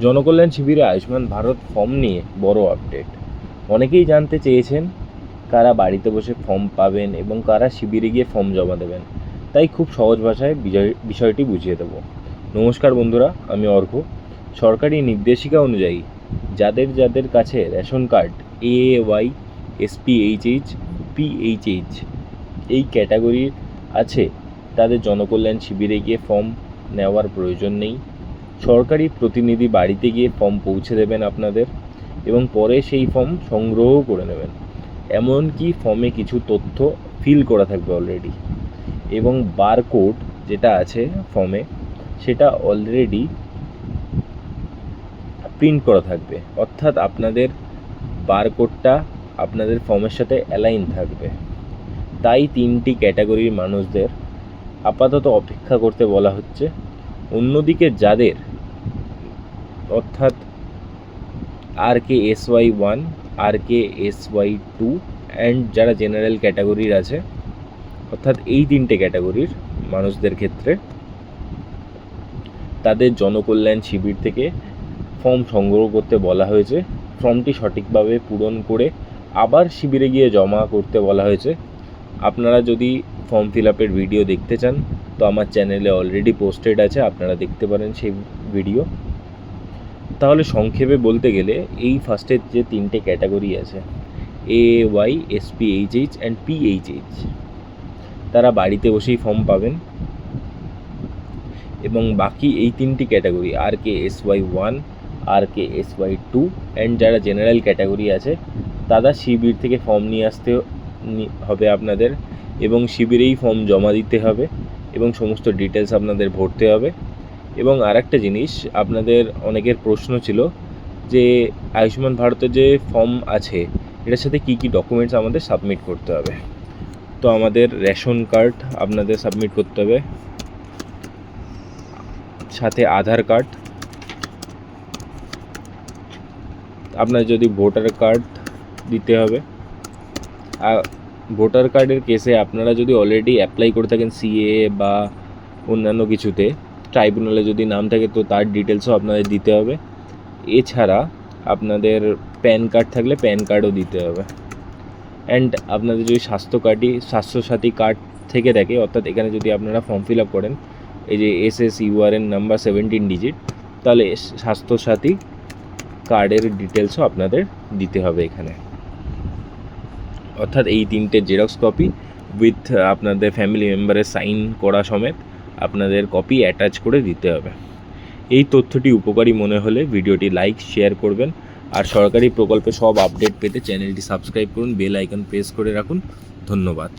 জনকল্যাণ শিবিরে আয়ুষ্মান ভারত ফর্ম নিয়ে বড় আপডেট। অনেকেই জানতে চেয়েছেন কারা বাড়িতে বসে ফর্ম পাবেন এবং কারা শিবিরে গিয়ে ফর্ম জমা দেবেন। তাই খুব সহজ ভাষায় বিষয়টি বুঝিয়ে দেব। নমস্কার বন্ধুরা, আমি অর্ঘ। সরকারি নির্দেশিকা অনুযায়ী যাদের যাদের কাছে ration card AAY, SPHH, PHH এই ক্যাটাগরির আছে তাদের জনকল্যাণ শিবিরে গিয়ে ফর্ম নেওয়ার প্রয়োজন নেই। সরকারি প্রতিনিধি বাড়িতে গিয়ে ফর্ম পৌঁছে দেবেন আপনাদের এবং পরে সেই ফর্ম সংগ্রহ করে নেবেন। এমনকি ফর্মে কিছু তথ্য ফিল করা থাকবে অলরেডি, এবং বারকোড যেটা আছে ফর্মে সেটা অলরেডি প্রিন্ট করা থাকবে, অর্থাৎ আপনাদের বারকোডটা আপনাদের ফর্মের সাথে অ্যালাইন থাকবে। তাই তিনটি ক্যাটাগরির মানুষদের আপাতত অপেক্ষা করতে বলা হচ্ছে। অন্যদিকে যাদের অর্থাৎ RKSY1, RKSY2 অ্যান্ড যারা জেনারেল ক্যাটাগরির আছে, অর্থাৎ এই তিনটে ক্যাটাগরির মানুষদের ক্ষেত্রে তাদের জনকল্যাণ শিবির থেকে ফর্ম সংগ্রহ করতে বলা হয়েছে। ফর্মটি সঠিকভাবে পূরণ করে আবার শিবিরে গিয়ে জমা করতে বলা হয়েছে। আপনারা যদি ফর্ম ফিল আপের ভিডিও দেখতে চান তো আমার চ্যানেলে অলরেডি পোস্টেড আছে, আপনারা দেখতে পারেন সেই ভিডিও। তাহলে সংক্ষেপে বলতে গেলে এই ফার্স্টের যে তিনটে ক্যাটাগরি আছে AAY, SPHH অ্যান্ড PHH, তারা বাড়িতে বসেই ফর্ম পাবেন। এবং বাকি এই তিনটি ক্যাটাগরি RKSY1, RKSY2 অ্যান্ড যারা জেনারেল ক্যাটাগরি আছে তারা শিবির থেকে ফর্ম নিয়ে আসতে হবে আপনাদের, এবং শিবিরেই ফর্ম জমা দিতে হবে এবং সমস্ত ডিটেলস আপনাদের ভরতে হবে। এবং আরেকটা জিনিস, আপনাদের অনেকের প্রশ্ন ছিল যে আয়ুষ্মান ভারতের যে ফর্ম আছে এটার সাথে কী কী ডকুমেন্টস আমাদের সাবমিট করতে হবে। তো আমাদের রেশন কার্ড আপনাদের সাবমিট করতে হবে, সাথে আধার কার্ড, আপনার যদি ভোটার কার্ড দিতে হবে। আর ভোটার কার্ডের কেসে আপনারা যদি অলরেডি অ্যাপ্লাই করে থাকেন CAA বা অন্যান্য কিছুতে, ট্রাইব্যুনালে যদি নাম থাকে তো তার ডিটেলসও আপনাদের দিতে হবে। এছাড়া আপনাদের প্যান কার্ড থাকলে প্যান কার্ডও দিতে হবে। অ্যান্ড আপনাদের যদি স্বাস্থ্যসাথী কার্ড থেকে থাকে, অর্থাৎ এখানে যদি আপনারা ফর্ম ফিল আপ করেন এই যে SSURN নাম্বার 17 ডিজিট, তাহলে স্বাস্থ্যসাথী কার্ডের ডিটেলসও আপনাদের দিতে হবে এখানে। অর্থাৎ এই তিনটে জেরক্স কপি উইথ আপনাদের ফ্যামিলি মেম্বারের সাইন করা সমেত আপনাদের কপি অ্যাটাচ করে দিতে হবে। এই তথ্যটি উপকারী মনে হলে ভিডিওটি লাইক শেয়ার করবেন, আর সরকারি প্রকল্পে সব আপডেট পেতে চ্যানেলটি সাবস্ক্রাইব করুন, বেল আইকন প্রেস করে রাখুন। ধন্যবাদ।